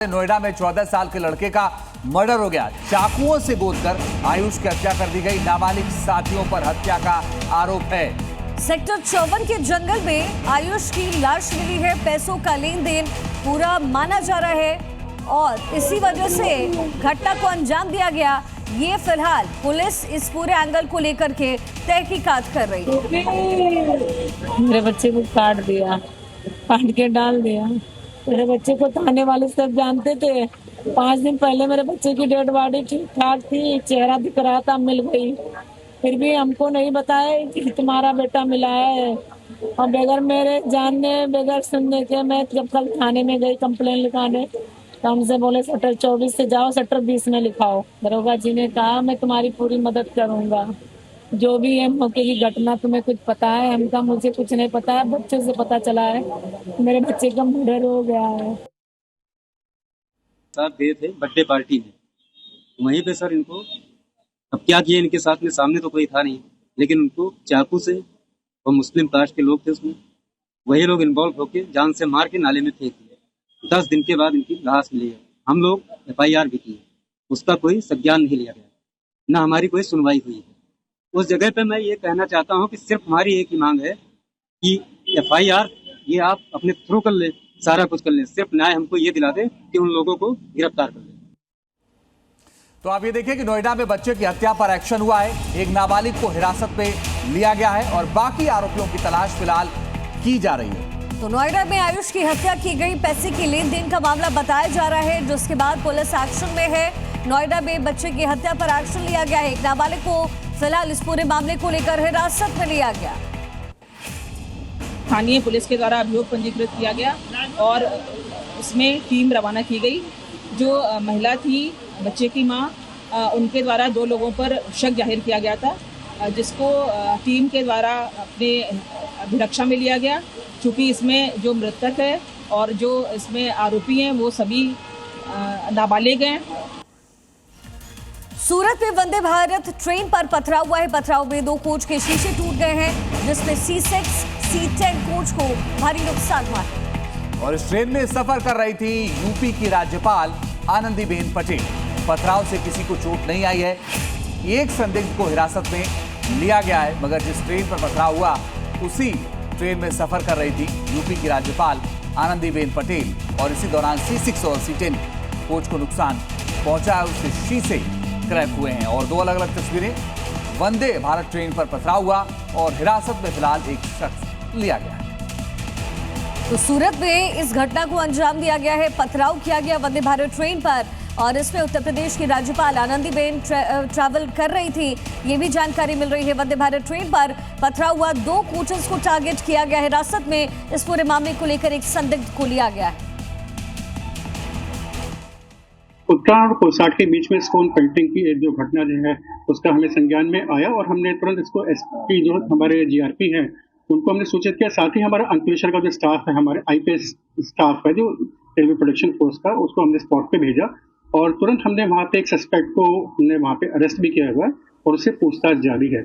नोएडा में 14 साल के लड़के का मर्डर हो गया। चाकुओं से गोदकर आयुष की हत्या कर दी गई। नाबालिग साथियों पर हत्या का आरोप है। सेक्टर 54 के जंगल में आयुष की लाश मिली है। पैसों का लेन देन पूरा माना जा रहा है और इसी वजह से घटना को अंजाम दिया गया। ये फिलहाल पुलिस इस पूरे एंगल को लेकर के तहकीकात कर रही है। मेरे बच्चे को काट दिया, काट के डाल दिया। मेरे बच्चे को थाने वाले सब जानते थे। 5 दिन पहले मेरे बच्चे की डेड बॉडी ठीक ठाक थी, चेहरा दिख रहा था, मिल गई। फिर भी हमको नहीं बताया कि तुम्हारा बेटा मिला है। और बगैर मेरे जानने, बगैर सुनने के मैं जब कल थाने में गई कंप्लेन लिखाने, तो हमसे बोले सेक्टर 24 से जाओ, सेक्टर 20 में लिखाओ। दरोगा जी ने कहा मैं तुम्हारी पूरी मदद करूंगा, जो भी है मौके की घटना तुम्हें कुछ पता है? हम कहा मुझे कुछ नहीं पता है, बच्चे से पता चला है मेरे बच्चे का मर्डर हो गया है। साथ गए थे बर्थडे पार्टी में, वहीं पे सर इनको अब क्या किए इनके साथ में, सामने तो कोई था नहीं, लेकिन उनको चाकू से, और मुस्लिम कास्ट के लोग थे उसमें, वही लोग इन्वॉल्व होके जान से मार के नाले में फेंक दिए। 10 दिन के बाद इनकी लाश मिली है। हम लोग FIR भी किए, उसका कोई संज्ञान नहीं लिया गया, ना हमारी कोई सुनवाई हुई है। उस जगह पे मैं ये कहना चाहता हूँ कि सिर्फ हमारी एक ही मांग है कि FIR ये आप अपने थ्रू कर ले, सारा कुछ कर ले, सिर्फ न्याय हमको ये दिला दे कि उन लोगों को गिरफ्तार कर ले। तो आप ये देखिए कि नोएडा में बच्चे की हत्या पर एक्शन हुआ है। एक नाबालिग को हिरासत में लिया गया है और बाकी आरोपियों की तलाश फिलहाल की जा रही है। तो नोएडा में आयुष की हत्या की गई, पैसे की लेन देन का मामला बताया जा रहा है, जिसके बाद पुलिस एक्शन में है। नोएडा में बच्चे की हत्या पर एक्शन लिया गया है। एक नाबालिग को फिलहाल इस पूरे मामले को लेकर हिरासत में लिया गया। स्थानीय पुलिस के द्वारा अभियोग पंजीकृत किया गया और उसमें टीम रवाना की गई। जो महिला थी, बच्चे की मां, उनके द्वारा 2 लोगों पर शक जाहिर किया गया था, जिसको टीम के द्वारा अपने अभिरक्षा में लिया गया। चूँकि इसमें जो मृतक है और जो इसमें आरोपी हैं वो सभी नाबालिग हैं। सूरत में वंदे भारत ट्रेन पर पथराव हुआ है। पथराव में 2 कोच के शीशे टूट गए हैं, जिसमें C6, C10 कोच को भारी नुकसान हुआ है। और इस ट्रेन में सफर कर रही थी यूपी की राज्यपाल आनंदीबेन पटेल। पथराव से किसी को चोट नहीं आई है। एक संदिग्ध को हिरासत में लिया गया है, मगर जिस ट्रेन पर पथराव हुआ उसी ट्रेन में सफर कर रही थी यूपी की राज्यपाल आनंदीबेन पटेल। और इसी दौरान C6 और C10 कोच को नुकसान पहुंचा है, उसके शीशे क्रैक हुए हैं। और 2 अलग अलग तस्वीरें, वंदे भारत ट्रेन पर पथराव हुआ और हिरासत में फिलहाल एक शख्स लिया गया है। तो सूरत में इस घटना को अंजाम दिया गया है। पथराव किया गया वंदे भारत ट्रेन पर और इसमें उत्तर प्रदेश की राज्यपाल आनंदीबेन ट्रैवल कर रही थी, ये भी जानकारी मिल रही है। वंदे भारत ट्रेन पर पथराव हुआ, 2 कोचेस को टारगेट किया गया। हिरासत में इस पूरे मामले को लेकर एक संदिग्ध को लिया गया है। उत्तराखंड और कोसाड के बीच में स्टोन पेल्टिंग की एक जो घटना जो है उसका हमें संज्ञान में आया और हमने तुरंत इसको SP जो हमारे GRP हैं उनको हमने सूचित किया। साथ ही हमारा अंकलेश्वर का जो स्टाफ है, हमारे IPS स्टाफ है जो रेलवे प्रोटेक्शन फोर्स का, उसको हमने स्पॉट पे भेजा और तुरंत हमने वहाँ पे एक सस्पेक्ट को हमने वहाँ पे अरेस्ट भी किया हुआ है और उससे पूछताछ जारी है।